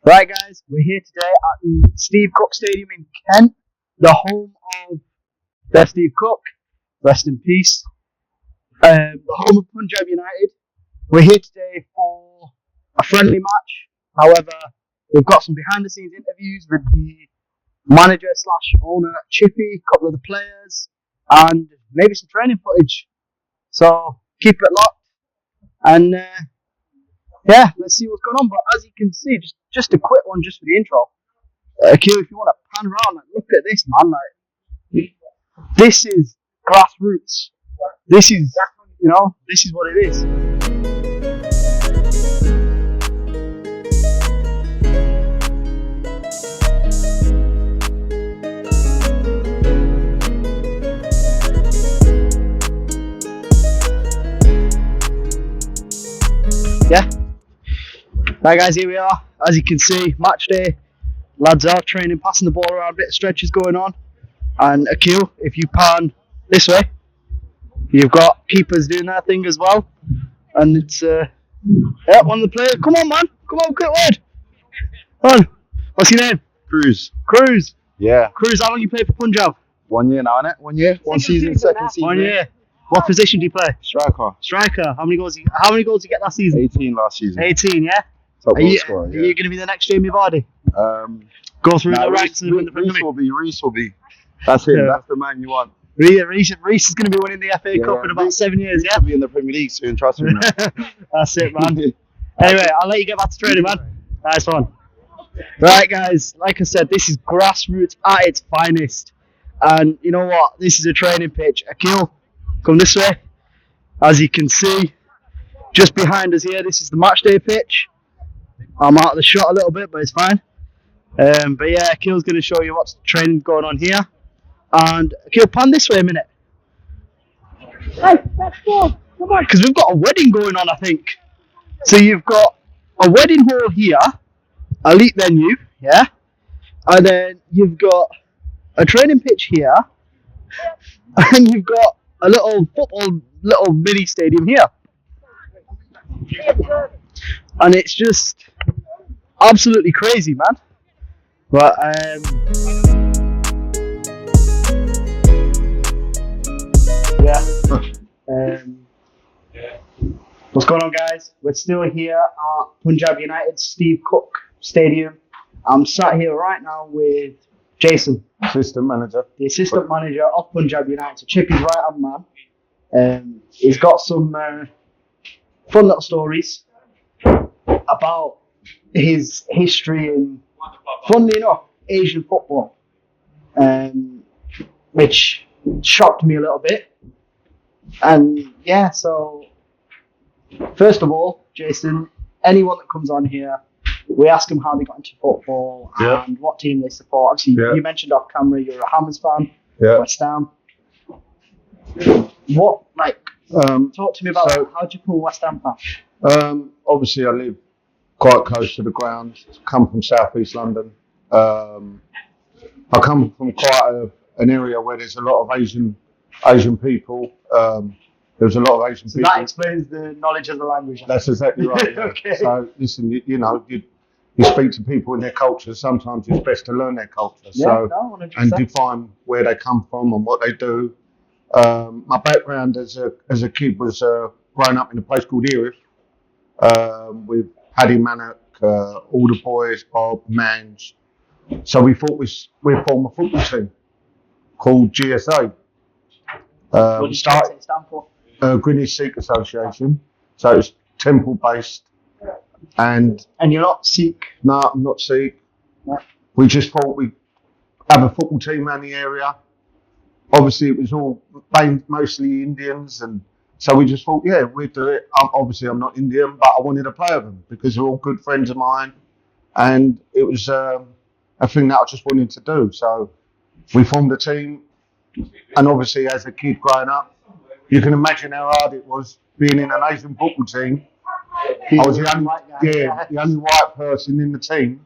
Right, guys, we're here today at the Steve Cook Stadium in Kent, the home of their Steve Cook, rest in peace, the home of Punjab United. We're here today for a friendly match. However, we've got some behind-the-scenes interviews with the manager / owner Chipie, a couple of the players, and maybe some training footage. So keep it locked, and yeah, let's see what's going on. But as you can see, just a quick one just for the intro. Akil, if you want to pan around, like, look at this, man. Like, this is grassroots. This is, this is what it is. Yeah. Right, guys, here we are. As you can see, match day. Lads are training, passing the ball around, a bit of stretches going on. And Akil, if you pan this way, you've got keepers doing their thing as well. And it's, one of the players. Come on, man. Come on, quick word. Come on. What's your name? Cruz. Yeah. Cruz, how long you played for Punjab? 1 year now, innit? 1 year? Second season. 1 year. What position do you play? Striker. How many goals did you get last season? 18 last season. 18, yeah? Top goal scorer, yeah. Are you going to be the next Jamie Vardy? Go through the ranks and win the Premier League? Reece will be. That's him. Yeah. That's the man you want. Reece is going to be winning the FA Cup in about 7 years, yeah? He'll be in the Premier League soon, trust me. That's it, man. Anyway, I'll let you get back to training, man. Nice one. Right, guys, like I said, this is grassroots at its finest. And you know what? This is a training pitch. Akil, come this way. As you can see, just behind us here, this is the match day pitch. I'm out of the shot a little bit, but it's fine. But yeah, Akil's going to show you what's training going on here. And Akil, pan this way a minute. Hey, let's go. Come on. Because we've got a wedding going on, I think. So you've got a wedding hall here, elite venue, yeah? And then you've got a training pitch here, and you've got a little mini stadium here. And it's just absolutely crazy, man. But what's going on, guys? We're still here at Punjab United Steve Cook Stadium. I'm sat here right now with Jason, the assistant manager of Punjab United. So Chipie's right-hand man. He's got some fun little stories about his history in, funnily enough, Asian football, which shocked me a little bit. And yeah, so first of all, Jason, anyone that comes on here, we ask them how they got into football and what team they support. Obviously, you mentioned off camera you're a Hammers fan, West Ham. What, talk to me about how did you become a West Ham fan? Obviously, I live quite close to the ground. Come from South East London. I come from quite an area where there's a lot of Asian people. There's a lot of Asian people. That explains the knowledge of the language. That's exactly right. Yeah. Okay. So listen, you speak to people in their culture. Sometimes it's best to learn their culture. And define where they come from and what they do. My background as a kid was growing up in a place called Erith with Paddy Mannock, all the boys, Bob, Mange. So we thought we'd form a football team called GSA. What did GSA stand for? Greenwich Sikh Association. So it's temple based. And you're not Sikh? No, I'm not Sikh. No. We just thought we'd have a football team around the area. Obviously, it was all mostly Indians, and so we just thought, we'd do it. Obviously, I'm not Indian, but I wanted to play with them because they're all good friends of mine, and it was a thing that I just wanted to do. So we formed a team, and obviously, as a kid growing up, you can imagine how hard it was being in an Asian football team. I was the only white person in the team,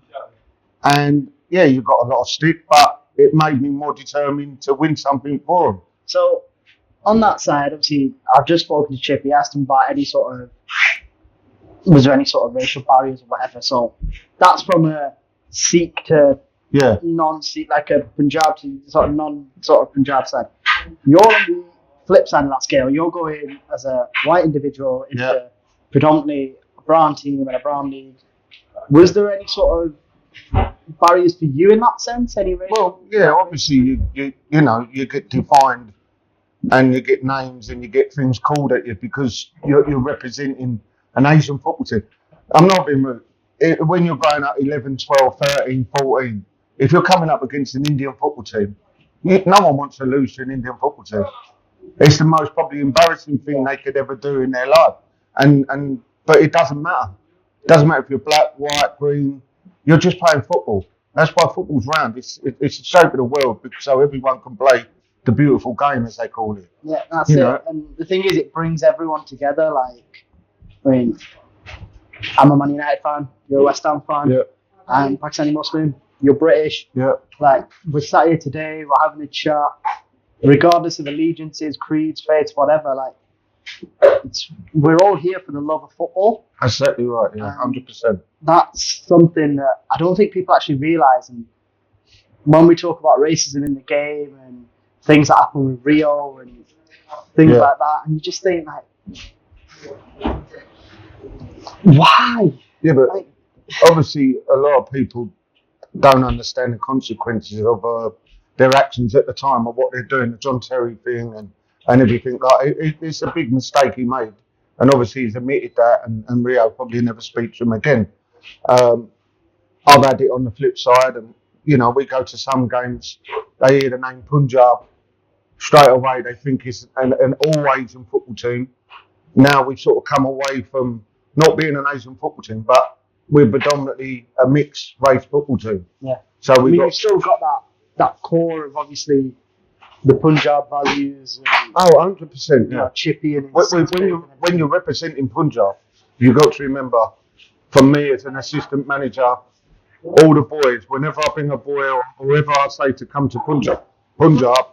and you got a lot of stick, but it made me more determined to win something for them. So, on that side, obviously, I've just spoken to Chipie, asked him about any sort of was there any sort of racial barriers or whatever? So that's from a Sikh to non-Sikh, like a Punjab to sort of non-sort of Punjab side. You're on the flip side of that scale. You're going as a white individual into predominantly a brown team and a brown league. Was there any sort of barriers for you in that sense? Anyway? Well, yeah, obviously you get defined and you get names and you get things called at you because you're representing an Asian football team. I'm not being rude. When you're growing up 11, 12, 13, 14, if you're coming up against an Indian football team, no one wants to lose to an Indian football team. It's the most probably embarrassing thing they could ever do in their life. But it doesn't matter. It doesn't matter if you're black, white, green. You're just playing football. That's why football's round. It's the shape of the world so everyone can play the beautiful game, as they call it. Yeah, that's it. And the thing is, it brings everyone together. Like, I mean, I'm a Man United fan. You're a West Ham fan. Yeah. I'm Pakistani Muslim. You're British. Yeah. Like, we're sat here today. We're having a chat. Regardless of allegiances, creeds, faiths, whatever. Like, we're all here for the love of football. That's exactly right. Yeah, 100%. That's something that I don't think people actually realise. And when we talk about racism in the game and things that happen with Rio and things like that, and you just think like, why? Yeah, but obviously a lot of people don't understand the consequences of their actions at the time of what they're doing, the John Terry thing and everything. Like it's a big mistake he made, and obviously he's admitted that, and Rio probably never speak to him again. I've had it on the flip side, and we go to some games, they hear the name Punjab, straight away they think it's an all Asian football team. Now we've sort of come away from not being an Asian football team, but we're predominantly a mixed race football team. Yeah. So we've still got that core of obviously the Punjab values. And, 100%. Yeah. Chipie and when you're representing Punjab, you've got to remember, for me as an assistant manager, all the boys, whenever I bring a boy or whoever I say to come to Punjab,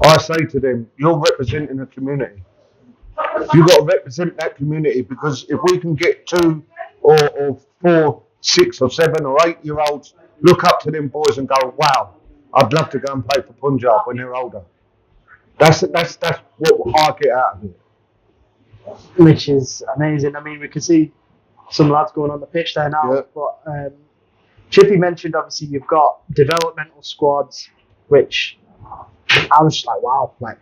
I say to them, you're representing a community. You've got to represent that community, because if we can get 2 or 4, 6 or 7 or 8-year-olds look up to them boys and go, wow, I'd love to go and play for Punjab when they're older. That's what I get out of it. Which is amazing. I mean, we can see some lads going on the pitch there now. Yeah. But Chipie mentioned, obviously, you've got developmental squads, which I was just like, wow. Like,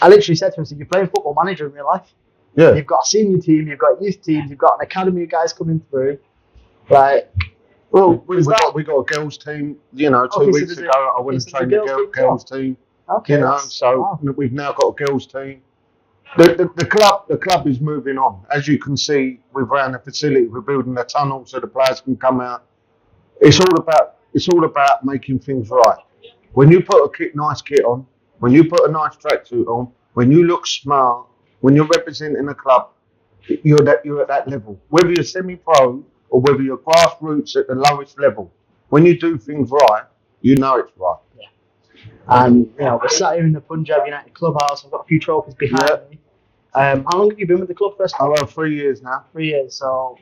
I literally said to him, so you're playing Football Manager in real life. Yeah. You've got a senior team, you've got youth teams, you've got an academy of guys coming through. Like, well, we got a girls team. 2 weeks ago, I went and trained the girls team. Okay. We've now got a girls team. The club is moving on. As you can see, we've ran a facility. We're building a tunnel so the players can come out. It's all about making things right. When you put a nice kit on, when you put a nice tracksuit on, when you look smart, when you're representing a club, you're at that level. Whether you're semi-pro or whether you're grassroots at the lowest level, when you do things right, you know it's right. Yeah. And we're sat here in the Punjab United clubhouse. I've got a few trophies behind me. How long have you been with the club first? Well, 3 years now. 3 years, so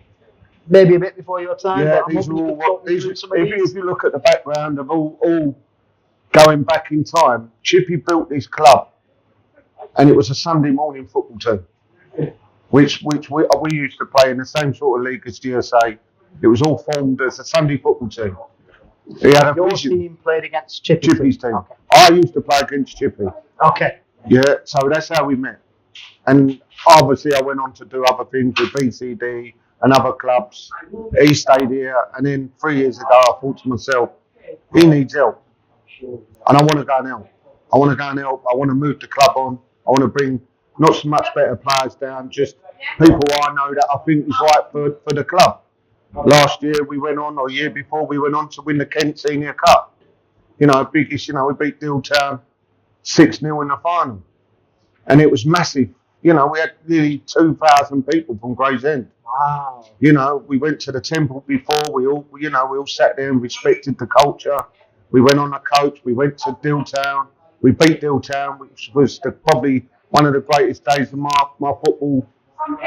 maybe a bit before your time. Yeah, these are all. If you look at the background of all going back in time, Chipie built this club, and it was a Sunday morning football team, which we used to play in the same sort of league as GSA. It was all formed as a Sunday football team. Your team played against Chipie's team. Okay. I used to play against Chipie. Okay. Yeah, so that's how we met. And obviously I went on to do other things with BCD and other clubs. He stayed here, and then 3 years ago I thought to myself, he needs help. And I want to go and help. I want to move the club on. I want to bring not so much better players down, just people I know that I think is right for the club. Last year or year before, we went on to win the Kent Senior Cup. Biggest, we beat Dilltown 6-0 in the final. And it was massive. We had nearly 2,000 people from Gravesend. Wow. We went to the temple before. We all sat there and respected the culture. We went on a coach. We went to Dilltown. We beat Dilltown, which was probably one of the greatest days of my football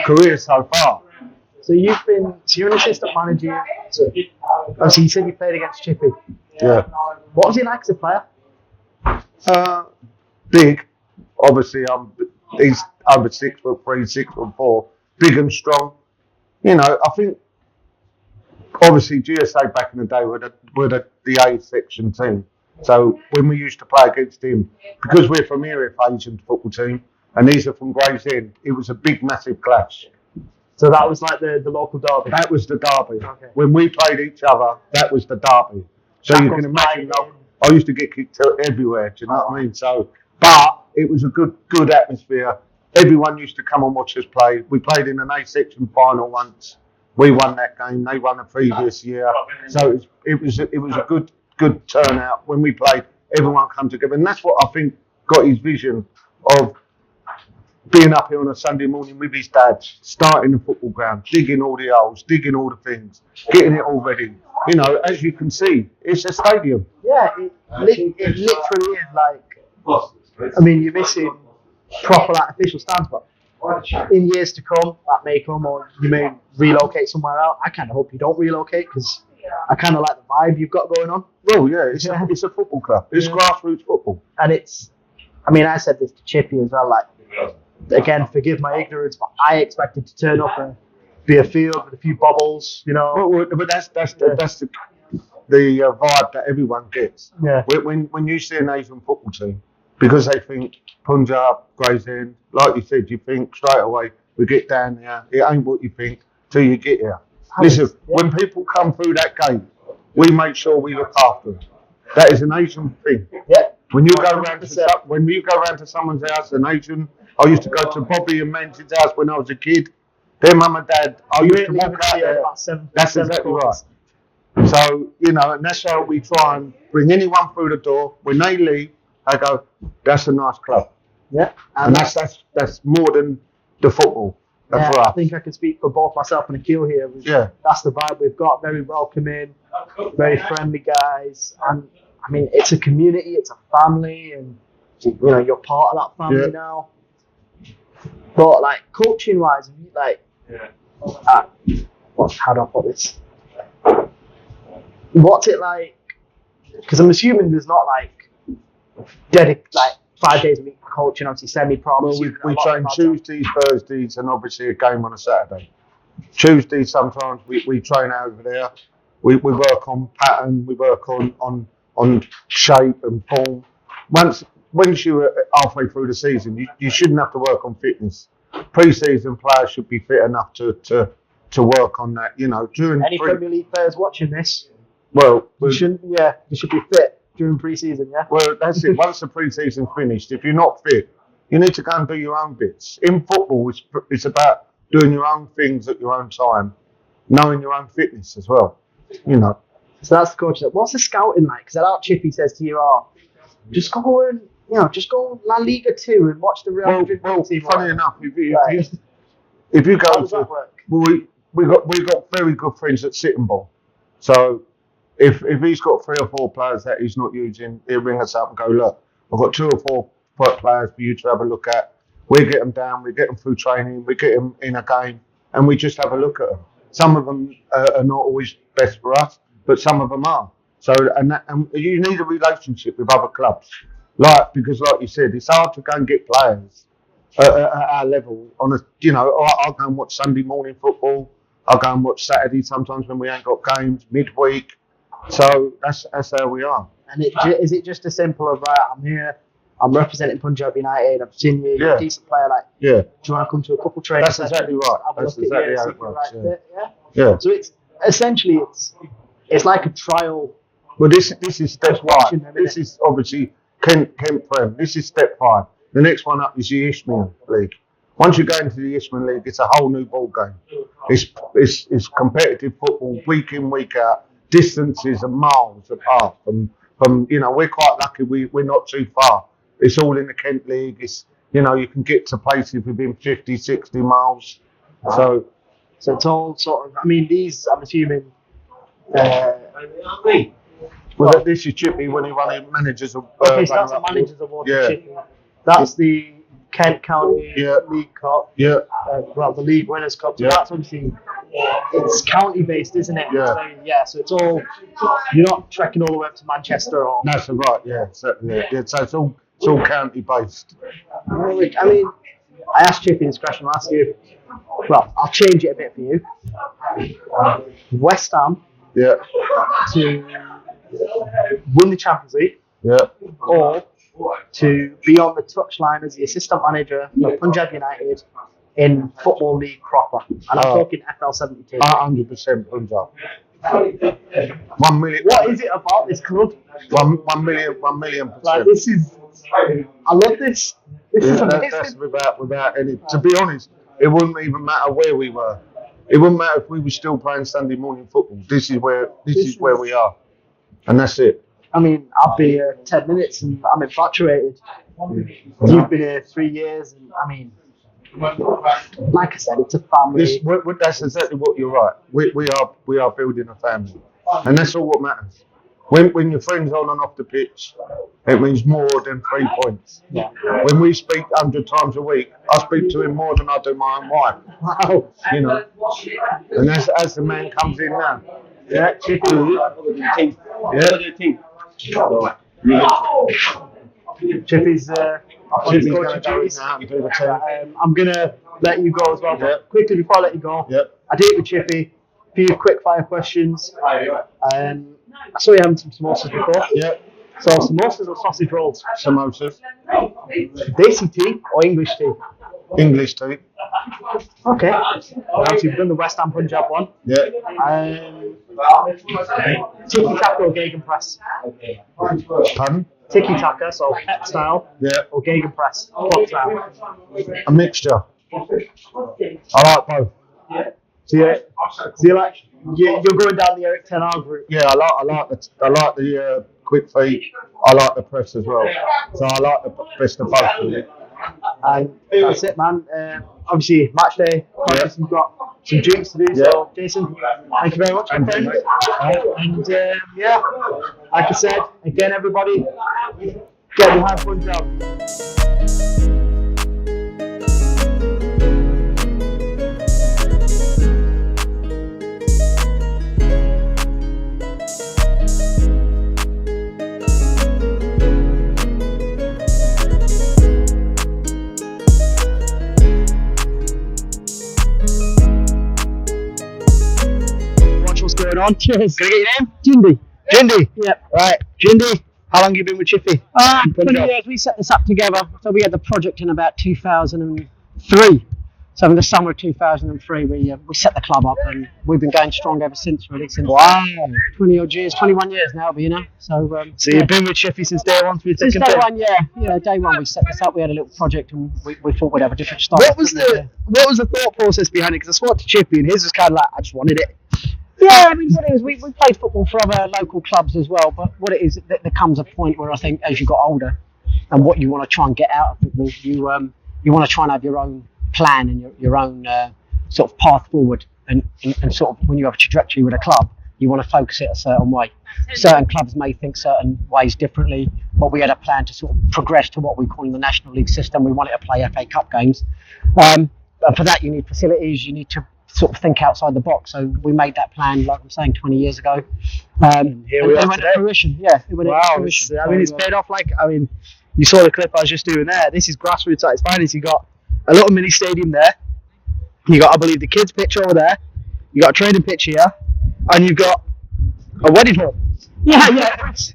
career so far. So you're an assistant manager. So you said you played against Chipie. Yeah. What was he like as a player? Big. Obviously, he's over 6'3", 6'4", big and strong. You know, I think obviously GSA back in the day were the A section team. So when we used to play against him, because we're from here, Asian football team, and these are from Gravesend, it was a big, massive clash. So that was like the local derby. That was the derby. Okay. When we played each other, that was the derby. So you can imagine, I used to get kicked out everywhere. Do you know what I mean? So, but it was a good atmosphere. Everyone used to come and watch us play. We played in an A section final once. We won that game. They won the previous year. So it was a good turnout when we played. Everyone come together, and that's what I think got his vision of being up here on a Sunday morning with his dad, starting the football ground, digging all the holes, digging all the things, getting it all ready. You know, as you can see, it's a stadium. Yeah, it literally is like. I mean, you're missing proper like official stands, but in years to come, that may come, or you may relocate somewhere else. I kind of hope you don't relocate because I kind of like the vibe you've got going on. Well, yeah, it's a football club. It's grassroots football, and it's. I mean, I said this to Chipie as well. Like, again, forgive my ignorance, but I expected to turn up and be a field with a few bobbles, you know. Well, but that's the vibe that everyone gets. Yeah. When you see an Asian football team, because they think Punjab, Gravesend, like you said, you think straight away we get down there. It ain't what you think till you get here. Listen, when people come through that gate, we make sure we look after them. That is an Asian thing. Yeah. When you go round to someone's house, an Asian. I used to go to Bobby and Menzies' house when I was a kid. Their mum and dad, I used to walk out there. That's exactly right. So, you know, and that's how we try and bring anyone through the door. When they leave, I go, that's a nice club. Yeah. And that's more than the football. That's for us. I think I can speak for both myself and Akil here. That's the vibe we've got. Very welcoming, very friendly guys. And, I mean, it's a community, it's a family, and, you know, you're part of that family now. But like coaching wise, like, how do I put this? What's it like? Because I'm assuming there's not like 5 days a week for coaching. Obviously, semi-pro. Well, we train Tuesdays, Thursdays, and obviously a game on a Saturday. Tuesdays sometimes we train over there. We work on pattern. We work on shape and form. Once you're halfway through the season, you shouldn't have to work on fitness. Pre-season players should be fit enough to work on that. You know, during any Premier League players watching this, well, you shouldn't. Yeah, you should be fit during pre-season. Yeah. Well, that's it. Once the pre-season's finished, if you're not fit, you need to go and do your own bits. In football, it's about doing your own things at your own time, knowing your own fitness as well. You know. So that's the coach. What's the scouting like? Because that Chipie says to you, just go and. Just go La Liga 2 and watch the Real Madrid team. Funny enough, if you go how does that work? we got very good friends at Sitting Ball. So if he's got 3 or 4 players that he's not using, he'll ring us up and go, look, I've got 2 or 4 players for you to have a look at. We get them down, we get them through training, we get them in a game, and we just have a look at them. Some of them are not always best for us, but some of them are. So and you need a relationship with other clubs. Because like you said, it's hard to go and get players at our level on I'll go and watch Sunday morning football. I'll go and watch Saturday sometimes when we ain't got games, midweek. So that's how we are. And is it just as simple as, right, I'm here, I'm representing Punjab United, I've seen you, you're a decent player, do you want to come to a couple training sessions? That's exactly right. That's exactly how it works. Yeah. So it's essentially, it's like a trial. Well, this is step 1. This is obviously Kent Prem. This is step 5. The next one up is the Isthmian League. Once you go into the Isthmian League, it's a whole new ball game. It's competitive football, week in, week out. Distances are miles apart. From we're quite lucky. We're not too far. It's all in the Kent League. It's you can get to places within 50, 60 miles. So it's all sort of. I mean, these. I'm assuming. Well, this is Chipie when he won the managers of. Okay, so that's the managers award. Yeah. Chipie. That's the Kent County League Cup. Yeah. The League Winners' Cup. So that's obviously it's county based, isn't it? Yeah. So it's all, you're not trekking all the way up to Manchester or. That's right. Yeah, certainly. Yeah, so it's all county based. I mean, I asked Chipie this question. I'll ask you. Well, I'll change it a bit for you. West Ham. Yeah. To win the Champions League. Yeah. Or to be on the touchline as the assistant manager for Punjab United in Football League proper. And I'm talking FL 72. 100% Punjab. 1 million. What is it about this club? 1 million %. Like, this is. I love this. This is amazing. That's without any. To be honest, it wouldn't even matter where we were. It wouldn't matter if we were still playing Sunday morning football. This is where we are, and that's it. I mean, I'll be here 10 minutes and I'm infatuated. You've been here 3 years, and I mean, like I said, it's a family. That's exactly what you're right. We are building a family, and that's all what matters. When your friend's on and off the pitch, it means more than 3 points. Yeah. When we speak 100 times a week, I speak to him more than I do my own wife. Wow. You know, and as the man comes in now. Yeah, Chipie. Chippie's going to go now and do the team. I'm going to let you go as well. Yeah. Quickly, before I let you go, Yeah. I did it with Chipie. A few quick fire questions. I saw you having some samosas before. Yeah. So, samosas or sausage rolls? Samosas. Desi tea or English tea? English tea. Okay. So you've done the West Ham Punjab one. Yeah. Tiki taka or gegenpress? Pardon? Tiki taka, so pet style. Yeah. Or gegenpress, club style. A mixture. I like both. So you're like you're going down the Eric Ten Hag route. Yeah, I like the quick feet. I like the press as well. So I like the best of both. Really. And that's it, man. Obviously, match day. You've got some drinks to do. So, Jason, thank you very much, my friend. And yeah, like I said, again, everybody, get behind Punjab. What's going on? Cheers. Can I get your name? Jindy. Yep. Right. Jindy, how long have you been with Chipie? 20 years. We set this up together. So we had the project in about 2003. So in the summer of 2003, we set the club up, and we've been going strong ever since, really. Since 20 odd years, 21 years now, but you know. So you've been with Chipie since day one? Since day one, yeah. Day one we set this up. We had a little project, and we thought we'd have a different style. What was the thought process behind it? Because I spoke to Chipie, and his was kind of like, I just wanted it. Yeah, I mean, what it is, we played football for other local clubs as well, but what it is, there comes a point where I think as you got older, and what you want to try and get out of football, you want to try and have your own plan and your own sort of path forward, and sort of when you have a trajectory with a club, you want to focus it a certain way. Certain clubs may think certain ways differently, but we had a plan to sort of progress to what we call in the National League system. We wanted to play FA Cup games, and for that you need facilities, you need to sort of think outside the box. So we made that plan, like I'm saying, 20 years ago. Here we are went today. to fruition. Yeah, it went to fruition. I mean, it's paid off. You saw the clip I was just doing there. This is grassroots at its finest. You got a little mini stadium there. You got, I believe, the kids' pitch over there. You got a training pitch here, and you've got a wedding hall. Yeah.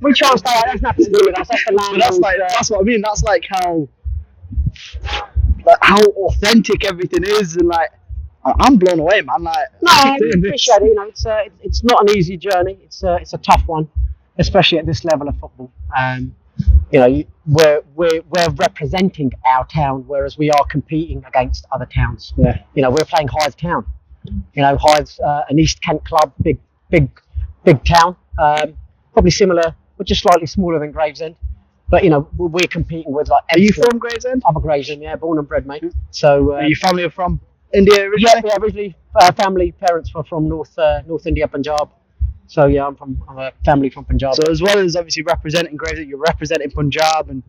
We chose that. That's nothing to do with us. That's the land. That's what I mean. That's like how authentic everything is, and like. I'm blown away, man. Like, no, I appreciate it. You know, it's not an easy journey. It's a tough one, especially at this level of football. You know, we're representing our town, whereas we are competing against other towns. Yeah. You know, we're playing Hythe Town. You know, Hythe's an East Kent club, big town, probably similar, but just slightly smaller than Gravesend. But you know, we're competing with like. Are you from Gravesend? I'm a Gravesend, yeah, born and bred, mate. So. Are your family from India originally? Yeah, originally family parents were from North India, Punjab. So yeah, I'm a family from Punjab. So as well as obviously representing Gravesend, you're representing Punjab, and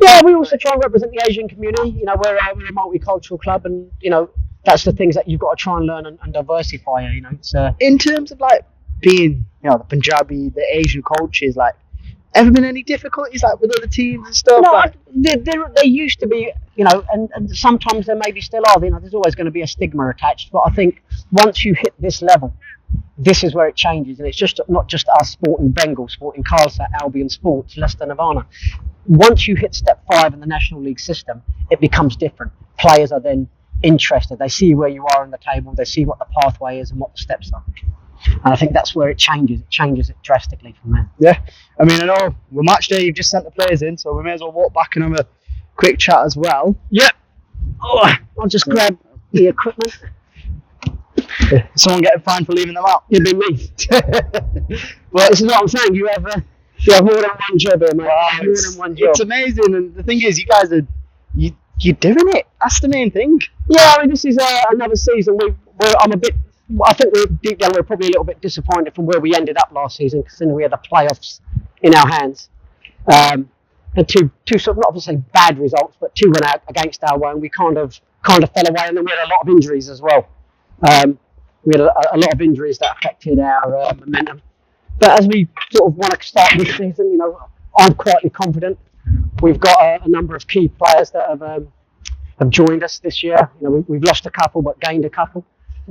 yeah, we also try and represent the Asian community. You know, we're a multicultural club, and you know, that's the things that you've got to try and learn and diversify. You know, it's In terms of like being, the Punjabi, the Asian cultures, like, ever been any difficulties like with other teams and stuff? no, Like, there used to be, and sometimes there maybe still are. There's always going to be a stigma attached. But I think once you hit this level, this is where it changes, and it's just not just us Sporting Bengal, Sporting Khalsa, Albion Sports, Leicester Nirvana. Once you hit step 5 in the National League system, it becomes different. Players are then interested. They see where you are in the table. They see what the pathway is and what the steps are. And I think that's where it changes. It changes it drastically from there. yeah, I mean, I know we're match day. You've just sent the players in, so we may as well walk back and have a quick chat as well. Yeah. Oh, I'll just grab the equipment. Someone getting fined for leaving them out. It'd be me. Well, this is what I'm saying. You have more than one job here, mate. Wow, More than one job. it's amazing, and the thing is, you guys are you're doing it. That's the main thing. Yeah, I mean, this is another season. I think we're deep down. We're probably a little bit disappointed from where we ended up last season, considering we had the playoffs in our hands, and two sort of not to say bad results, but 2 went out against our way, and we kind of fell away, and then we had a lot of injuries as well. We had a lot of injuries that affected our momentum. But as we sort of want to start this season, I'm quietly confident. We've got a number of key players that have joined us this year. We've lost a couple, but gained a couple.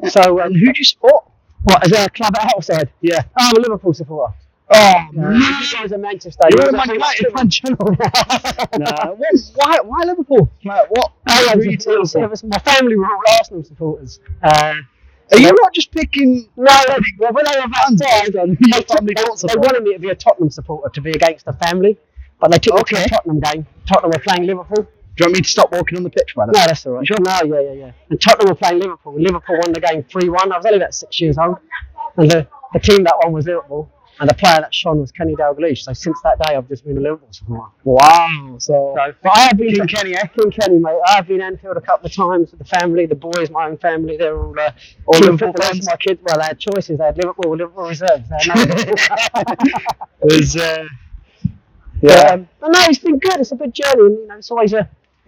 So, And who do you support? what, is there a club outside? Yeah. I'm a Liverpool supporter. Oh, You guys are Manchester. You're a guys Man are United fan, channel. Nah, why Liverpool? Like, what? It was my family were all Arsenal supporters. Are you not just picking? No, well, when they were Fans, baptised, they wanted me to be a Tottenham supporter, to be against the family, but they took me to a Tottenham game. Tottenham were playing Liverpool. Do you want me to stop walking on the pitch, man? No, that's all right. Sure. No, yeah. And Tottenham were playing Liverpool. Liverpool won the game 3-1. I was only about 6 years old, and the team that won was Liverpool, and the player that shone was Kenny Dalglish. So since that day, I've just been a Liverpool supporter. Wow. So But I have been King Kenny, eh? King Kenny, mate. I've been Anfield a couple of times with the family, the boys, my own family. They're all Liverpool fans. My kids, well, they had choices. They had Liverpool reserves. They had no There's But no, it's been good. It's a good journey. And,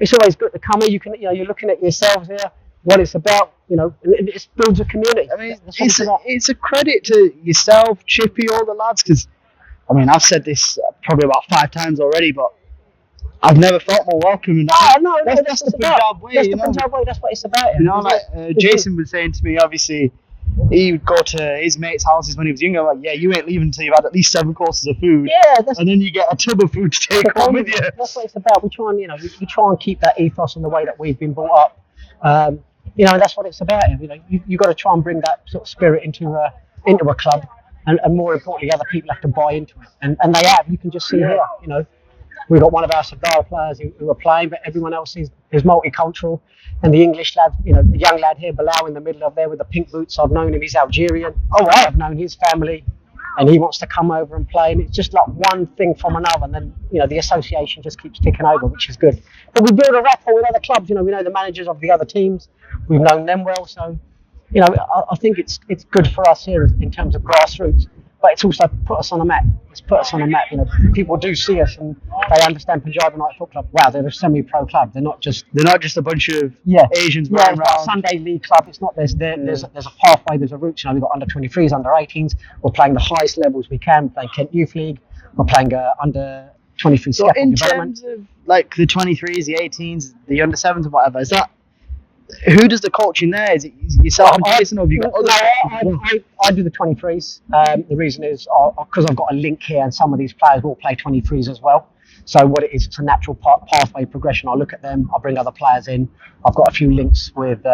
it's always good to come here. You can, you're looking at yourselves here, what it's about. And it builds a community. I mean, That's what it's about. it's a credit to yourself, Chipie, all the lads, because I mean, I've said this probably about 5 times already, but I've never felt more welcome. No, that's the Punjab way. That's the Punjab way. That's what it's about. Jason was saying to me, obviously, he would go to his mates' houses when he was younger. Like, yeah, you ain't leaving until you've had at least 7 courses of food. Yeah, and then you get a tub of food to take home with you. That's what it's about. We try and we try and keep that ethos in the way that we've been brought up. That's what it's about. You got to try and bring that sort of spirit into a club, and more importantly, other people have to buy into it, and they have. You can just see here. We've got one of our Sardar players who are playing, but everyone else is multicultural. And the English lad, the young lad here, Bilal, in the middle of there with the pink boots, I've known him, he's Algerian. I've known his family, and he wants to come over and play. And it's just like one thing from another, and then, the association just keeps ticking over, which is good. But we build a rapport with other clubs, we know the managers of the other teams, we've known them well. So, I think it's good for us here in terms of grassroots. But it's also put us on a map. It's put us on a map. People do see us and they understand Punjab United Football Club. Wow, they're a semi-pro club. They're not just a bunch of Asians it's running not a around. Sunday league club. It's not. There's a pathway. There's a route. We've got under 23s, under 18s. We're playing the highest levels we can. We're playing Kent Youth League. We're playing under 23 So scaffold in development. terms of like the 23s, the 18s, the under 7s, and whatever, is that who does the coaching there? Is it yourself and Jason, or have you got other? I do the 23s. The reason is because I've got a link here, and some of these players will play 23s as well. So what it is, it's a natural pathway progression. I look at them, I bring other players in. I've got a few links with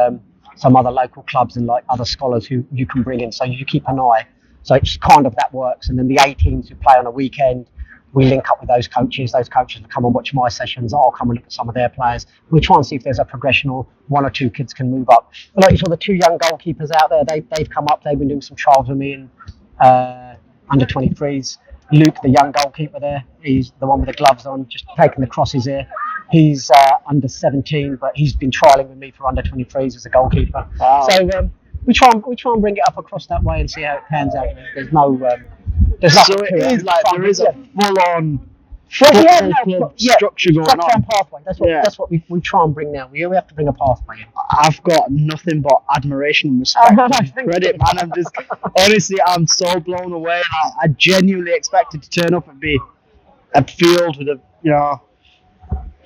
some other local clubs and like other scholars who you can bring in. So you keep an eye. So it's kind of that works. And then the 18s who play on a weekend, we link up with those coaches. Those coaches will come and watch my sessions. I'll come and look at some of their players. We try and see if there's a progression or 1 or 2 kids can move up. But like you saw, the 2 young goalkeepers out there, they've come up. They've been doing some trials with me in under 23s. Luke, the young goalkeeper there, he's the one with the gloves on, just taking the crosses here. He's under 17, but he's been trialling with me for under 23s as a goalkeeper. Wow. So we try and bring it up across that way and see how it pans out. There's no. There's So nothing it to is like there is a full-on structure going structure on. and pathway. That's what we try and bring now. We have to bring a pathway in. I've got nothing but admiration and respect and credit, man. I'm just, honestly, I'm so blown away. I genuinely expected to turn up and be a field with a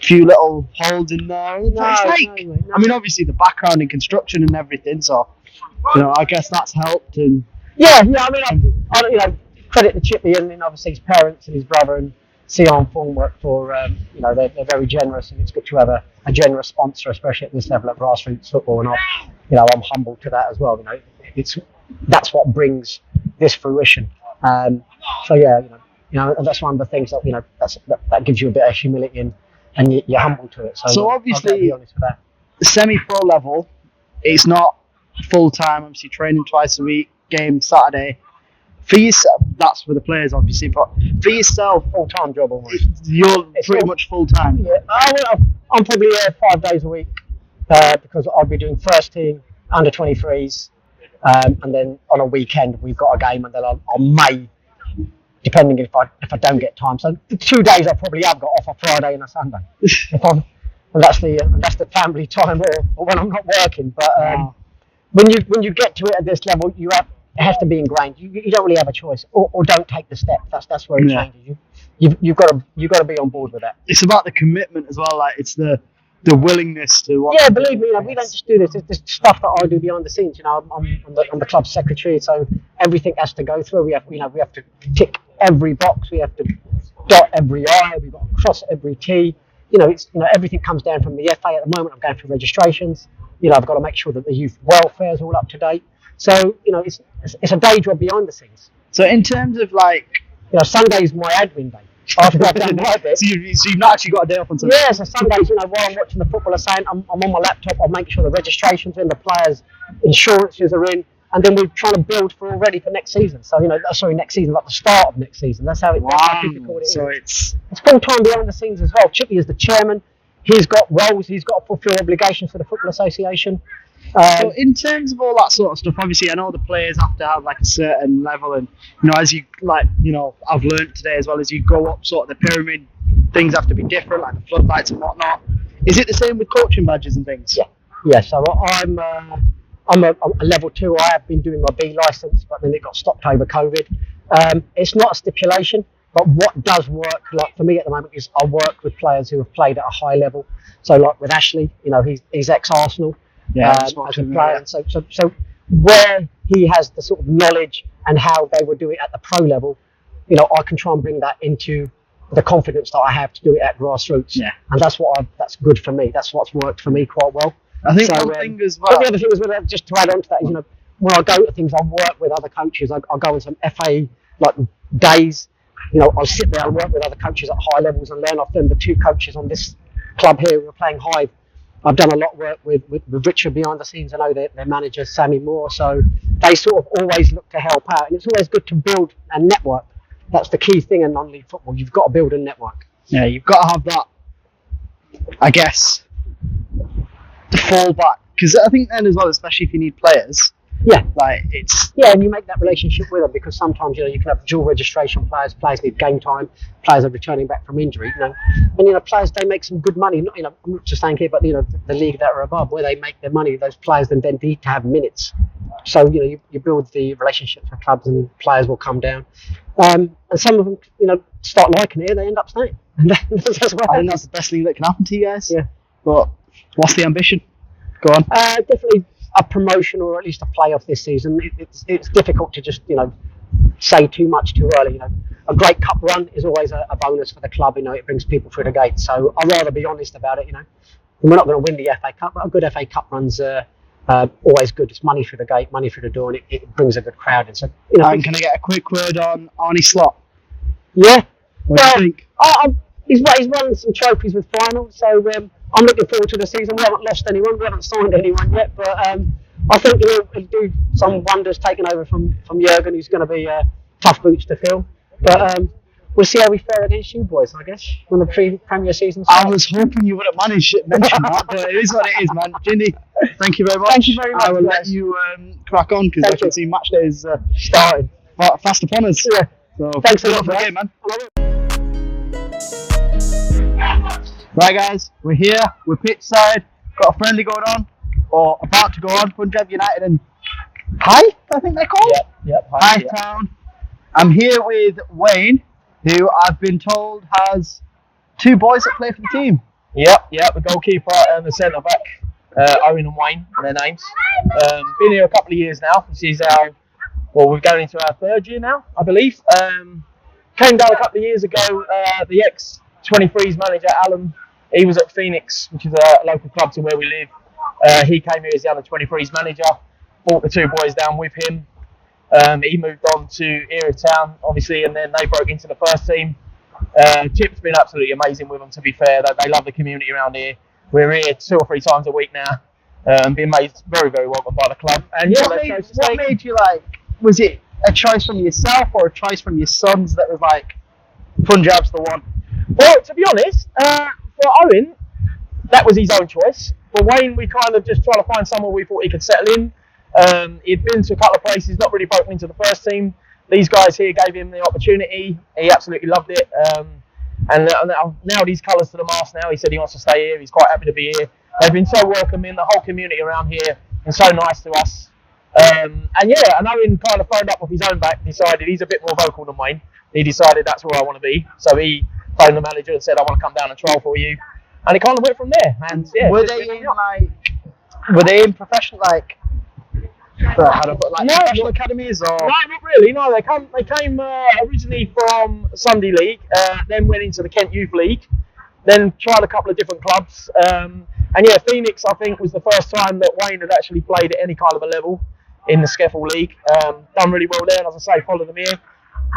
few little holes in there. I mean, obviously the background in construction and everything, so I guess that's helped. And I mean, I credit to Chipie and obviously his parents and his brother and Sian for they're very generous, and it's good to have a generous sponsor, especially at this level of grassroots football. And I'm humbled to that as well. That's what brings this fruition. And that's one of the things that gives you a bit of humility and you're humble to it. So obviously, I'll be honest with that. Semi-pro level, it's not full time. Obviously, training twice a week, game Saturday. For yourself, that's for the players, obviously, but for yourself, full-time job almost. You're pretty much full-time. Yeah, I'm probably here 5 days a week because I'll be doing first team, under 23s, and then on a weekend we've got a game, and then I may, depending if I don't get time. So the 2 days I probably have got off a Friday and a Sunday. And that's the family time or when I'm not working. But when you get to it at this level, it has to be ingrained. You don't really have a choice, or don't take the step. That's where it changes. You've got to be on board with that. It's about the commitment as well. Like it's the willingness to. Yeah, believe me, we don't just do this. It's the stuff that I do behind the scenes. I'm the club secretary, so everything has to go through. We have to tick every box. We have to dot every I. We've got to cross every T. Everything comes down from the FA at the moment. I'm going through registrations. I've got to make sure that the youth welfare is all up to date. So, it's a day job behind the scenes. So in terms of Sunday's my admin day. After I've done my bit. So you've not actually got a day off on Sunday? Yeah, so Sundays, while I'm watching the football, I'm on my laptop, I'll make sure the registration's in, the players' insurances are in, and then we're trying to build for next season. So, next season, like the start of next season. That's how difficult it is. So it's full-time behind the scenes as well. Chipie is the chairman. He's got roles, he's got to fulfil obligations for the Football Association. So in terms of all that sort of stuff, obviously I know the players have to have a certain level, and as you I've learned today as well, as you go up sort of the pyramid, things have to be different, like the floodlights and whatnot. Is it the same with coaching badges and things? Yeah. So I'm a level 2. I have been doing my B license, but then it got stopped over COVID. It's not a stipulation, but what does work, like for me at the moment, is I work with players who have played at a high level. So like with Ashley, he's ex-Arsenal. As a player. So where he has the sort of knowledge and how they would do it at the pro level, I can try and bring that into the confidence that I have to do it at grassroots. Yeah. And that's good for me. That's what's worked for me quite well. I think one thing as well. But the other thing is, just to add on to that, is, when I go to things, I work with other coaches. I go on some FA days. I'll sit there and work with other coaches at high levels and learn off them. The 2 coaches on this club here who are playing high, I've done a lot of work with Richard behind the scenes. I know their manager, Sammy Moore, so they sort of always look to help out. And it's always good to build a network. That's the key thing in non-league football. You've got to build a network. Yeah, you've got to have that, I guess, to fall back. Because I think then as well, especially if you need players, and you make that relationship with them, because sometimes you can have dual registration players need game time, players are returning back from injury, and players, they make some good money. I'm not just saying here, but the league that are above, where they make their money, those players then need to have minutes. So you build the relationships with clubs, and players will come down, and some of them start liking it, they end up staying. And that's I think that's the best thing that can happen to you guys. Yeah. But what's the ambition? Go on. Definitely a promotion, or at least a playoff this season. It's difficult to just say too much too early. A great cup run is always a bonus for the club. It brings people through the gate. So I'd rather be honest about it. We're not going to win the FA Cup, but a good FA Cup run's always good. It's money through the gate, money through the door, and it brings a good crowd in. So and can I get a quick word on Arnie Slot? Yeah. What do you think? He's won some trophies with finals, so I'm looking forward to the season. We haven't lost anyone, we haven't signed anyone yet, but I think he'll do some wonders, taking over from Jurgen, who's going to be tough boots to fill. But we'll see how we fare against you boys, I guess, when the Premier season starts. I was hoping you would have managed to mention that, but it is what it is, man. Ginny, thank you very much. Thank you very much. I will let you crack on, because I can see match day is starting fast upon us. Yeah. So thanks a lot for the game, man. Right, guys, we're here. We're pitch side. Got a friendly going on, or about to go on. Punjab United and Hythe, I think they're called. Yep. Hythe Town. I'm here with Wayne, who I've been told has 2 boys that play for the team. Yep. The goalkeeper and the centre back, Owen and Wayne, their names. Been here a couple of years now. This is we're going into our 3rd year now, I believe. Came down a couple of years ago. The ex-23s manager, Alan, he was at Phoenix, which is a local club to where we live. He came here as the under-23s manager, brought the 2 boys down with him. He moved on to Era Town, obviously, and then they broke into the first team. Chip's been absolutely amazing with them, to be fair. They love the community around here. We're here 2 or 3 times a week now. Being made very, very welcome by the club. And yeah, what made you was it a choice from yourself or a choice from your sons that was like, Punjab's the one? Well, to be honest, for Owen, that was his own choice. For Wayne, we kind of just tried to find somewhere we thought he could settle in. He'd been to a couple of places, not really broken into the first team. These guys here gave him the opportunity. He absolutely loved it. And now these colours to the mast now. He said he wants to stay here. He's quite happy to be here. They've been so welcoming. The whole community around here and so nice to us. And Owen kind of phoned up off his own back, decided he's a bit more vocal than Wayne. He decided that's where I want to be. So he phoned the manager and said, I want to come down and trial for you. And it kind of went from there. And yeah, were they in professional professional academies or? No, not really. No, they came originally from Sunday League, then went into the Kent Youth League, then tried a couple of different clubs. And yeah, Phoenix, I think, was the first time that Wayne had actually played at any kind of a level in the Skeffel League. Done really well there, and as I say, followed them here.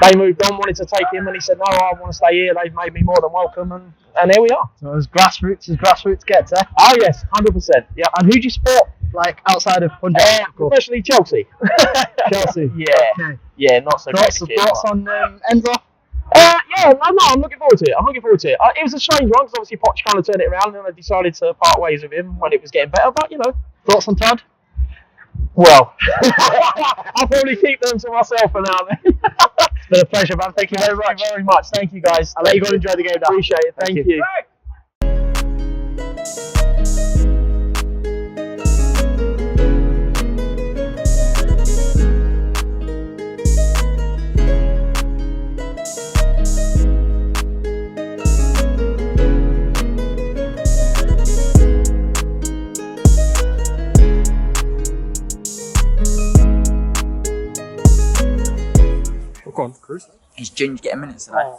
They moved on, wanted to take him, and he said, no, I want to stay here. They've made me more than welcome, and here we are. So as grassroots gets, eh? Oh yes, 100%. Yeah. And who do you support, outside of Punjab? Especially Chelsea. Chelsea. Yeah. Okay. Yeah, not so great. Thoughts on Enzo? I'm looking forward to it. It was a strange one because obviously Poch kind of turned it around, and I decided to part ways with him when it was getting better. But Thoughts on Todd? Well, I'll probably keep them to myself for now. Then. It's been a pleasure, man. Thank you very much. Thank you, guys. I'll let you go and enjoy the game now. Appreciate it. Thank you. Go on, Cruz. Is Ginge getting minutes today?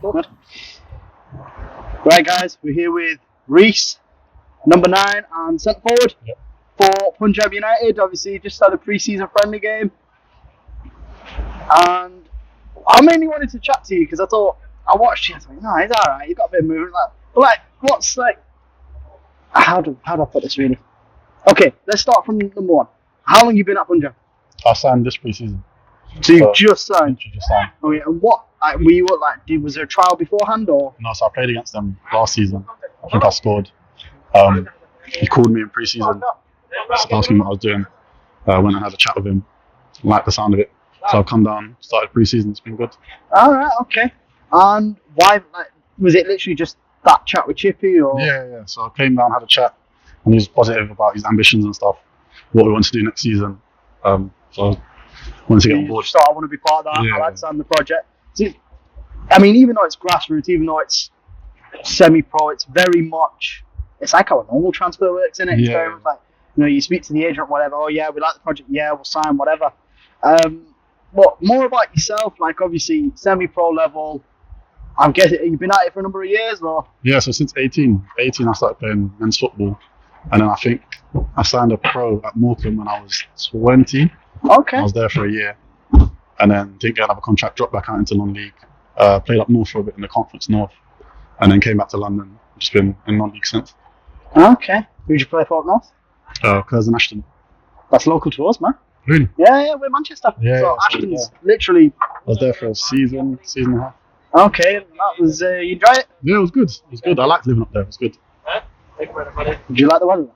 Good. Right, guys, we're here with Reese, number 9 and centre forward for Punjab United. Obviously, just had a pre-season friendly game, and I mainly wanted to chat to you because I thought I watched you. I was like, no, he's all right. He's got a bit of movement. But like, what's like? How do I put this really? Okay, let's start from number 1. How long you been at Punjab? I signed this pre-season. So you just signed. Just signed. Okay, and what were you like? Was there a trial beforehand or? No, so I played against them last season. I think I scored. He called me in pre-season, asking what I was doing. Went and had a chat with him. Liked the sound of it. So I've come down, started pre-season. It's been good. All right, okay. And why? Like, was it literally just that chat with Chipie, or? Yeah. So I came down, had a chat, and he was positive about his ambitions and stuff, what we want to do next season. So I wanted to get on board. So I want to be part of that. Yeah. I like to sign the project. See, I mean, even though it's grassroots, even though it's semi-pro, it's very much. It's like how a normal transfer works, isn't it? It's Yeah. very much like, you speak to the agent, whatever. Oh yeah, we like the project. Yeah, we'll sign whatever. But more about yourself, like obviously semi-pro level. I'm guessing you've been at it for a number of years, or? Yeah, so since 18 I started playing men's football, and then I think I signed a pro at Morecambe when I was 20. Okay. I was there for a year, and then didn't get another contract, dropped back out into non-league, played up north for a bit in the Conference North, and then came back to London. Just been in non-league since. Okay. Who'd you play for up north? Curzon Ashton. That's local to us, man. Really? Yeah, we're Manchester. Yeah, so yeah, Ashton's literally. I was there for a season and a half. Okay, that was. You enjoy it? Yeah, it was good. It was good. I liked living up there. It was good. Did you like the weather?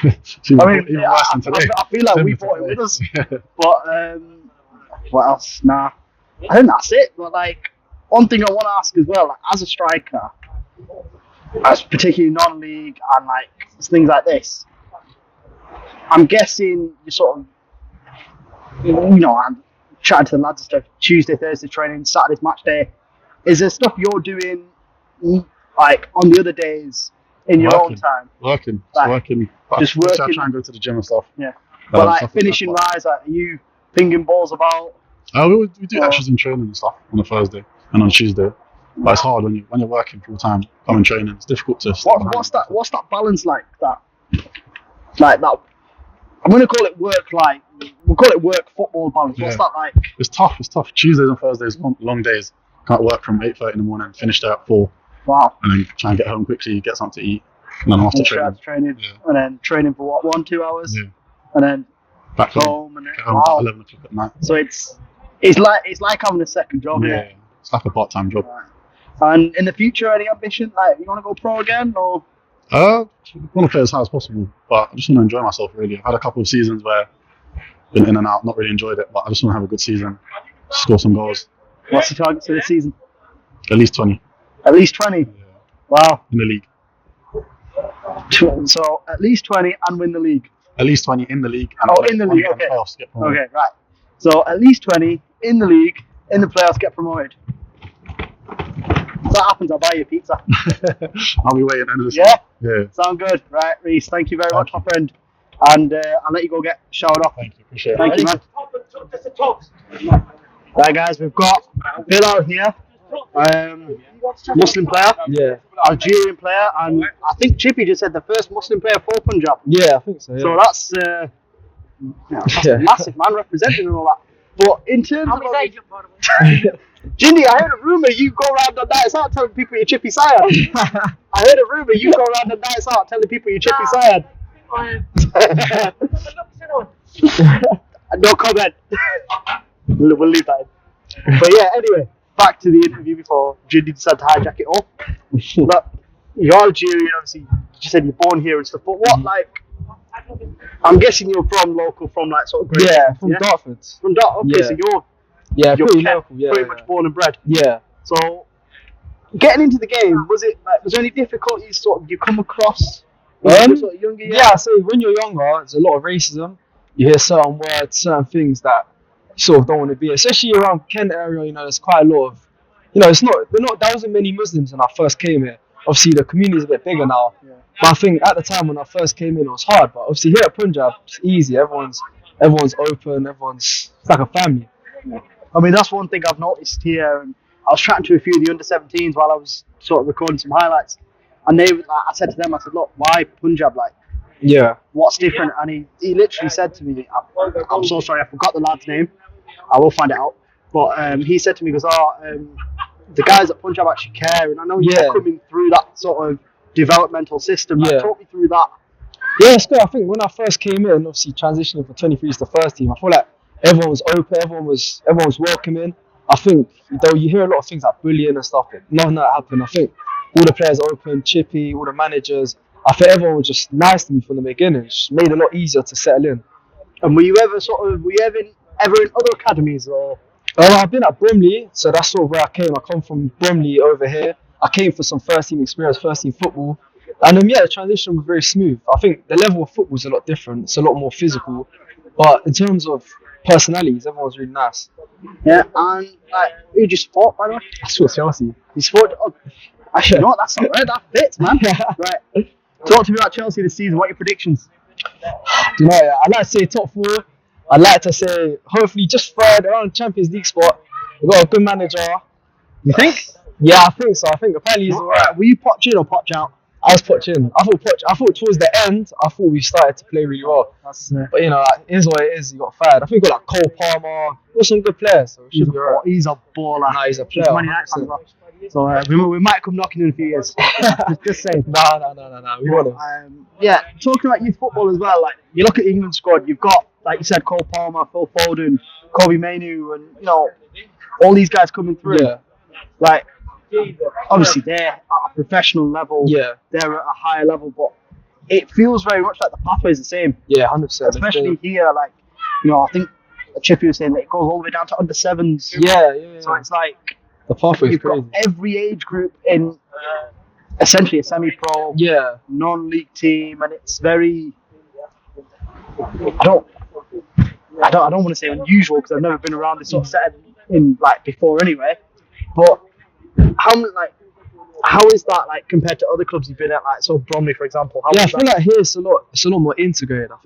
Even I mean, even worse than today. I feel like we brought it with us. But what else? Nah, I think that's it. But like, one thing I want to ask as well, like, as a striker, as particularly non-league and like things like this, I'm guessing you sort of, I'm chatting to the lads and stuff. Tuesday, Thursday training, Saturday's match day. Is there stuff you're doing like on the other days in your own time? Working. Like, just working. I try and go to the gym and stuff. Yeah. But like stuff finishing like that. wise, like, are you pinging balls about? We do extras in training and stuff on a Thursday and on Tuesday. But it's hard when you're working full time, coming training. It's difficult to. What's that balance like? That I'm gonna call it work. Like we'll call it work football balance. What's that like? It's tough. Tuesdays and Thursdays, long days. Can't work from 8:30 in the morning, finish there at 4. Wow. And then try and get home quickly, get something to eat, and then off to training. Yeah. And then training for what, 1-2 hours? Yeah. And then Back home and then, get home at 11 o'clock at night. So it's like having a second job. Yeah, it's like a part-time job. Right. And in the future, any ambition? Like, you want to go pro again, or? I want to play as high as possible, but I just want to enjoy myself. Really, I've had a couple of seasons where I've been in and out, not really enjoyed it, but I just want to have a good season, score some goals. What's the target for this season? At least 20. At least 20. Yeah. Wow. In the league. So at least 20 and win the league. At least 20 in the league. And in the league. Okay. Playoffs, get promoted. Okay, right. So at least 20 in the league, in the playoffs, get promoted. If that happens, I'll buy you a pizza. I'll be waiting end of the Yeah? season. Yeah. Sound good. Right, Reese, thank you very much, my friend. And I'll let you go get showered off. Thank you. Appreciate it. Thank you, man. Right, guys, we've got Bill out here. Muslim player. Yeah. Algerian player. And I think Chipie just said the first Muslim player for Punjab. Yeah, I think so. Yeah. So that's, massive, man, representing and all that. But in terms of... Jindy, I heard a rumour you go around on nights out telling people you're Chipie Sian. I heard a rumour you go around on nights out telling people you're Chipie Sian. No comment. We'll leave that in. But yeah, anyway, back to the interview before Jindy decided to hijack it all. Look, you're Algerian, obviously. You said you're born here and stuff, but what, like, I'm guessing you're local from like sort of Great Yeah, from Dartford. From Dartford, okay, Yeah. so you're Pretty kept local. Yeah, pretty much born and bred. Yeah. So, getting into the game, was there any difficulties sort of you come across when you were sort of younger? Yeah, so when you're younger, there's a lot of racism. You hear certain words, certain things that you sort of don't want to be, especially around Kent area. You know, there's quite a lot of, you know, there wasn't many Muslims when I first came here. Obviously, the community's a bit bigger now. Yeah. But I think at the time when I first came in, it was hard. But obviously here at Punjab, it's easy. Everyone's open. It's like a family. Yeah. I mean, that's one thing I've noticed here. And I was chatting to a few of the under-17s while I was sort of recording some highlights, and I said to them, I said, look, why Punjab? Like, yeah, what's different? And he literally said to me, I'm so sorry, I forgot the lad's name. I will find it out. But he said to me, he goes, the guys at Punjab actually care, and I know you're coming through that sort of developmental system. Like, talk me through that. Yeah, it's good. I think when I first came in, obviously transitioning from 23s to first team, I feel like everyone was open, everyone was welcoming. I think though you hear a lot of things like bullying and stuff, but none of that happened. I think all the players are open, Chipie, all the managers. I think everyone was just nice to me from the beginning. It just made it a lot easier to settle in. And were you ever in other academies or? I've been at Bromley, so that's sort of where I came. I come from Bromley over here. I came for some first team experience, first team football. And the transition was very smooth. I think the level of football is a lot different. It's a lot more physical. But in terms of personalities, everyone's really nice. Yeah, and who do you support, by the way? I support Chelsea. You support? Actually, no, that's not right. That fits, man. Right. Talk to me about Chelsea this season. What are your predictions? Do you know, I'd like to say top 4. I'd like to say hopefully just third around Champions League spot. We've got a good manager. You think? Yeah, I think so. I think apparently he's alright. Were you Poch in or Poch out? I was Poch in. I thought towards the end, we started to play really well. But you know, it is what it is. He got fired. I think we got like Cole Palmer. Got some good players. So it should be alright. He's a baller. Nah, he's a player. So we might come knocking in a few years. just saying. No. We want him. Talking about youth football as well. Like you look at the England squad, you've got, like you said, Cole Palmer, Phil Foden, Kobe Mainoo, and you know all these guys coming through. Yeah. Like obviously they're at a professional level. Yeah. They're at a higher level, but it feels very much like the pathway is the same. Yeah, 100%. Especially here, like I think Chipie was saying that it goes all the way down to under 7s. Yeah. So it's like the pathway is you've crazy. got every age group in essentially a semi-pro, non-league team, and it's very. I don't want to say unusual because I've never been around this sort of setting in like before anyway. But how is that like compared to other clubs you've been at, like Bromley for example? I feel like here it's a lot more integrated. I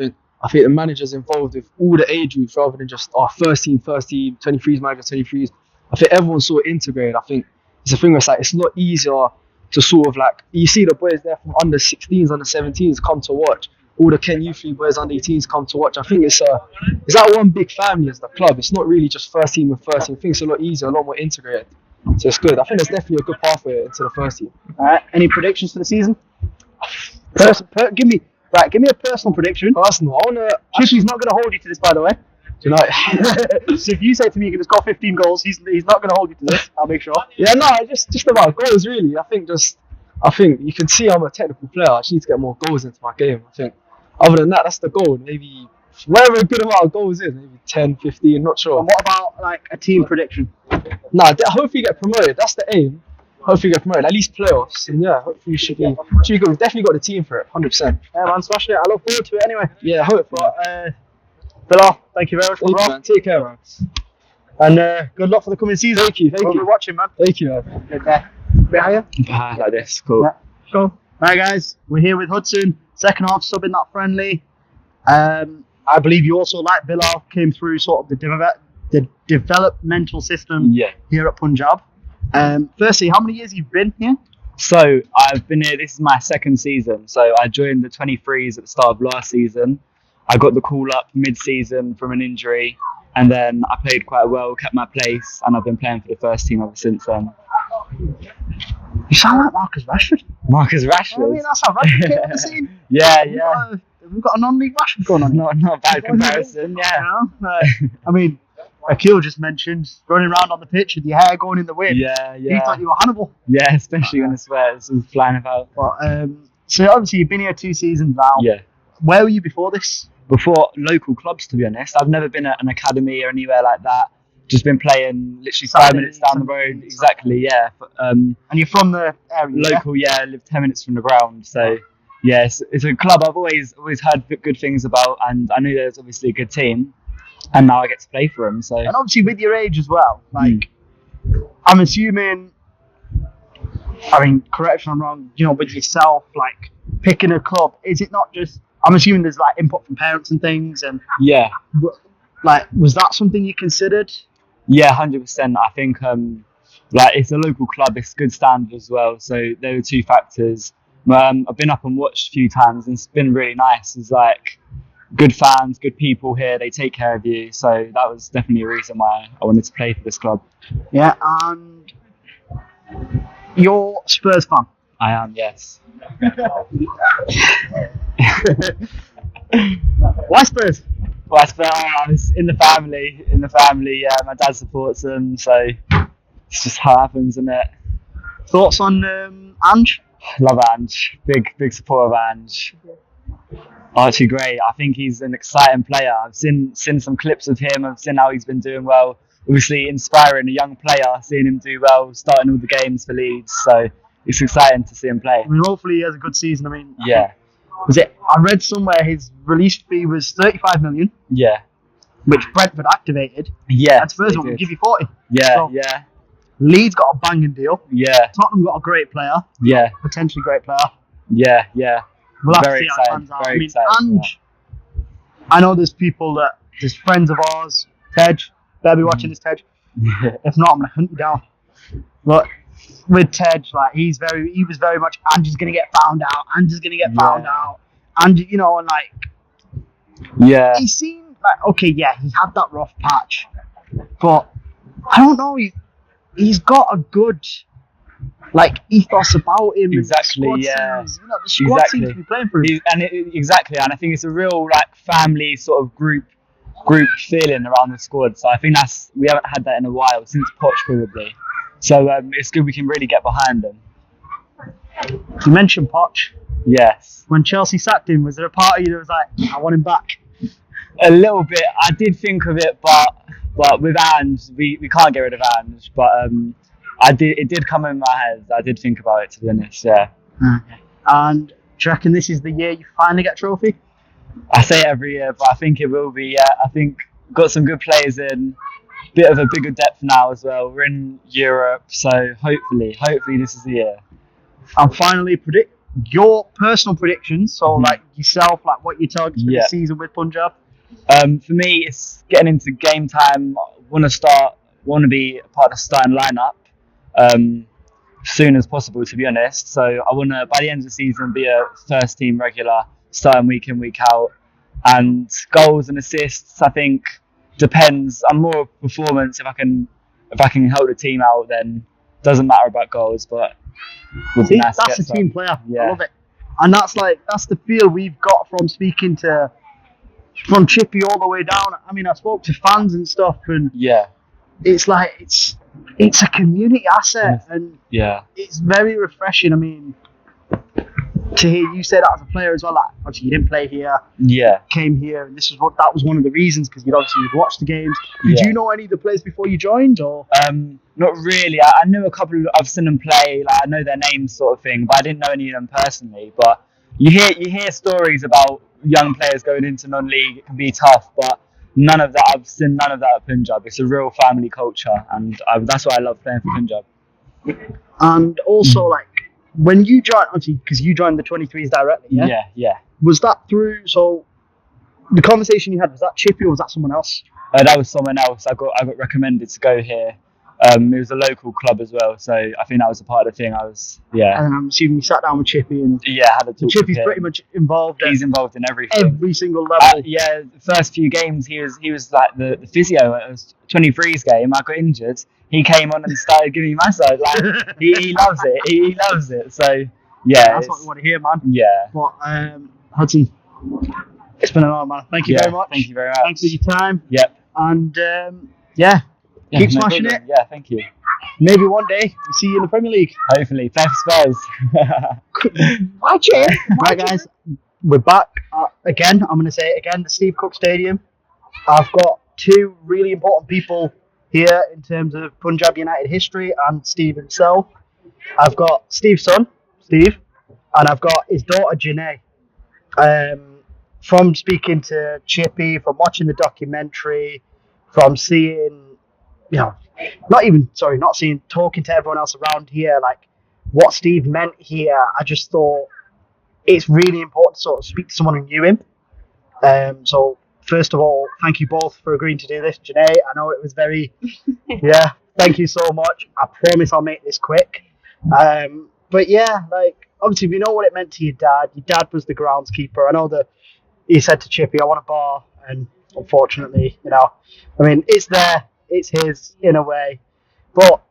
think the manager's involved with all the age groups rather than just our first team, 23s manager, 23s. I think everyone's sort of integrated. I think it's a thing where it's a lot easier to sort of like, you see the boys there from under 16s, under 17s come to watch. All the Kent Youth League boys under 18s come to watch. I think it's like one big family as the club. It's not really just first team and first team. I think it's a lot easier, a lot more integrated. So it's good. I think there's definitely a good pathway into the first team. Alright, any predictions for the season? Give me a personal prediction. Personal. Chipie's not going to hold you to this, by the way. Do you know? So if you say to me you're going to score 15 goals, he's not going to hold you to this. I'll make sure. Yeah, no, just about goals really. I think you can see I'm a technical player. I just need to get more goals into my game. I think other than that, that's the goal. Maybe whatever a good amount of goals is, maybe 10, 15, not sure. And what about like a team prediction? Nah, hopefully get promoted. That's the aim. Hopefully get promoted, at least playoffs. And yeah, hopefully we should be good. We've definitely got the team for it, 100%. Yeah, man, smashing it. I look forward to it anyway. Yeah, hopefully. Bilal, thank you very much for the man. Take care, man. And good luck for the coming season. Thank you. We'll be watching, man. Thank you, man. Okay. Behind you? Like this, cool. Yeah. Cool. Right, guys, we're here with Hudson. Second half, subbing that friendly. I believe you also, like Bilal, came through sort of the developmental system here at Punjab. Firstly, how many years you've been here? So I've been here, this is my second season. So I joined the 23s at the start of last season. I got the call up mid-season from an injury, and then I played quite well, kept my place, and I've been playing for the first team ever since then. You sound like Marcus Rashford. Marcus Rashford? I mean, that's how Rashford came on the scene. Yeah. We've got a non-league Rashford going on. Not a bad comparison, yeah. I mean, Akil just mentioned running around on the pitch with your hair going in the wind. Yeah, He thought you were Hannibal. Yeah, especially when the sweats was flying about. But, so obviously you've been here 2 seasons now. Yeah. Where were you before this? Before local clubs, to be honest. I've never been at an academy or anywhere like that. Just been playing literally 5 minutes down the road. Exactly, yeah. And you're from the area? Local, yeah. I live 10 minutes from the ground. So, yeah, it's a club I've always heard good things about, and I knew there was obviously a good team, and now I get to play for them. So, and obviously with your age as well, like I'm assuming, I mean, correct if I'm wrong, you know, with yourself, like picking a club, is it not just? I'm assuming there's like input from parents and things, and yeah, like was that something you considered? Yeah, 100%. I think like it's a local club, it's good standard as well. So there were 2 factors. I've been up and watched a few times, and it's been really nice. It's like good fans, good people here. They take care of you. So that was definitely a reason why I wanted to play for this club. Yeah, and you're Spurs fan. I am, yes. Why Spurs? Well, I was in the family. Yeah, my dad supports them, so it's just how it happens, isn't it? Thoughts on Ange? Love Ange. Big supporter of Ange. Actually, great. I think he's an exciting player. I've seen some clips of him. I've seen how he's been doing well. Obviously, inspiring a young player, seeing him do well, starting all the games for Leeds. So it's exciting to see him play. I mean, hopefully he has a good season. I mean, yeah. I read somewhere his release fee was 35 million. Yeah. Which Brentford activated. Yeah. And Spurs will give you 40. Yeah, so, yeah. Leeds got a banging deal. Yeah. Tottenham got a great player. Yeah. Potentially great player. Yeah, yeah. We'll have Very to see how it excited. pans out. Very I mean, excited. Ange, I know there's friends of ours, Tej, they'll be watching this, Tej. If not, I'm going to hunt you down. But with Tej, like, he was very much, Ange's going to get found out, Ange's going to get found out. And, you know, and like, he seemed like, okay, yeah, he had that rough patch. But, I don't know, he's got a good, like, ethos about him. Exactly, and the squad yeah. seems, you know, the squad seems to be playing for him. Exactly, and I think it's a real, like, family sort of group feeling around the squad. So I think we haven't had that in a while, since Poch probably. So it's good we can really get behind them. You mentioned Poch. Yes. When Chelsea sacked him, was there a part of you that was like, I want him back? A little bit. I did think of it, but with Ange, we can't get rid of Ange. But it did come in my head. I did think about it, to be honest. Yeah. Okay. And do you reckon this is the year you finally get a trophy? I say it every year, but I think it will be. Yeah. I think got some good players in. Bit of a bigger depth now as well. We're in Europe, so hopefully this is the year. And finally, predict your personal predictions. So, like yourself, like what you target for the season with Punjab. For me, it's getting into game time. Want to be a part of the starting lineup as soon as possible. To be honest, so I want to by the end of the season be a first team regular, starting week in week out. And goals and assists, I think. Depends. I'm more of performance. If I can help the team out, then doesn't matter about goals. But see, nice that's a team player. Yeah. I love it. And that's the feel we've got from speaking from Chipie all the way down. I mean, I spoke to fans and stuff, and it's like it's a community asset, and it's very refreshing. I mean, to hear you say that as a player as well, like obviously you didn't play here, came here, and that was one of the reasons, because you'd watched the games. Did you know any of the players before you joined, or? Not really. I knew a couple. I've seen them play. Like I know their names, sort of thing, but I didn't know any of them personally. But you hear stories about young players going into non-league. It can be tough, but I've seen none of that at Punjab. It's a real family culture, and that's why I love playing for Punjab. And also, like, when you joined, obviously, because you joined the 23s directly, yeah. Was that through? So, the conversation you had, was that Chipie or was that someone else? That was someone else. I got recommended to go here. It was a local club as well, so I think that was a part of the thing. And I'm assuming you sat down with Chipie and had a talk. Chippie's pretty much involved. He's involved in everything, every single level. The first few games he was like the physio at a 23s game. I got injured. He came on and started giving me massage. Like he loves it. He loves it. So that's what we want to hear, man. Yeah. But Hudson, it's been an honour, man. Thank you very much. Thank you very much. Thanks for your time. Yep. And Yeah. Yeah, Keep no smashing problem. it. Yeah, thank you. Maybe one day we'll see you in the Premier League. Hopefully, play for Spurs. Right, guys, we're back again. I'm going to say it again. The Steve Cook Stadium. I've got two really important people here in terms of Punjab United history and Steve himself. I've got Steve's son, Steve, and I've got his daughter, Janae. From speaking to Chipie, from watching the documentary, from seeing, talking to everyone else around here, like what Steve meant here, I just thought it's really important to sort of speak to someone who knew him. So first of all, thank you both for agreeing to do this. Janae, I know it was very, thank you so much. I promise I'll make this quick. But yeah, like, obviously we know what it meant to your dad. Your dad was the groundskeeper. I know that he said to Chippie, I want a bar. And unfortunately, it's there. It's his in a way. But,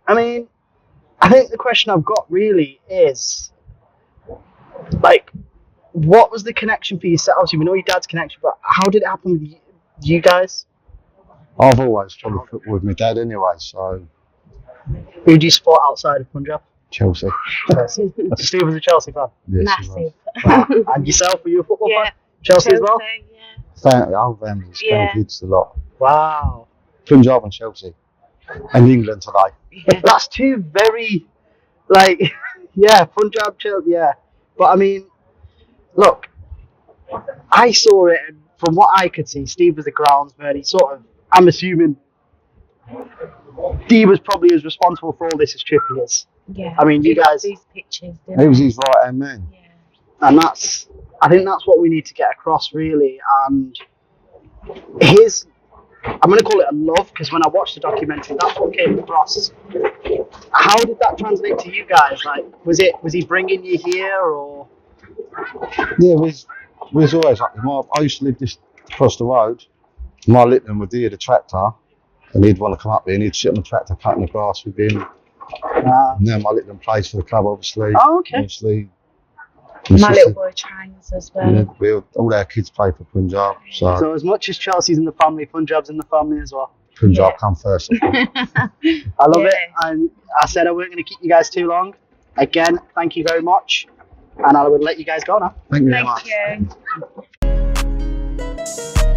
I think the question I've got really is, like, what was the connection for yourself? Obviously, we know your dad's connection, but how did it happen with you guys? I've always followed football with my dad anyway, so Who do you support outside of Punjab? Chelsea. Steve was a Chelsea fan. Yes, he was. Massive. And yourself, were you a football Yeah. fan? Chelsea as well? Yeah. Our family's Yeah. kids a lot. Wow. Punjab and Chelsea. And England today. That's two very, Punjab, Chelsea, yeah. But look, I saw it, and from what I could see, Steve was the groundsman. I'm assuming he was probably as responsible for all this as Chipie is. Yeah. You We got guys, these pictures, He didn't was we? his right hand man. Yeah. and I think that's what we need to get across, really. And I'm going to call it a love, because when I watched the documentary, that's what came across. How did that translate to you guys? Like, was he bringing you here, or? Yeah, we was always like him. I used to live just across the road. My little one would hear the tractor, and he'd want to come up here, and he'd sit on the tractor cutting the grass with him. And then my little one plays for the club, obviously. Oh, okay. Obviously. My little boy trains as well. Yeah, all our kids play for Punjab, So as much as Chelsea's in the family, Punjab's in the family as well. Punjab come first. I love it, Yeah. and I said I weren't going to keep you guys too long. Again, thank you very much, and I would let you guys go now. Thank you very much. Thank you.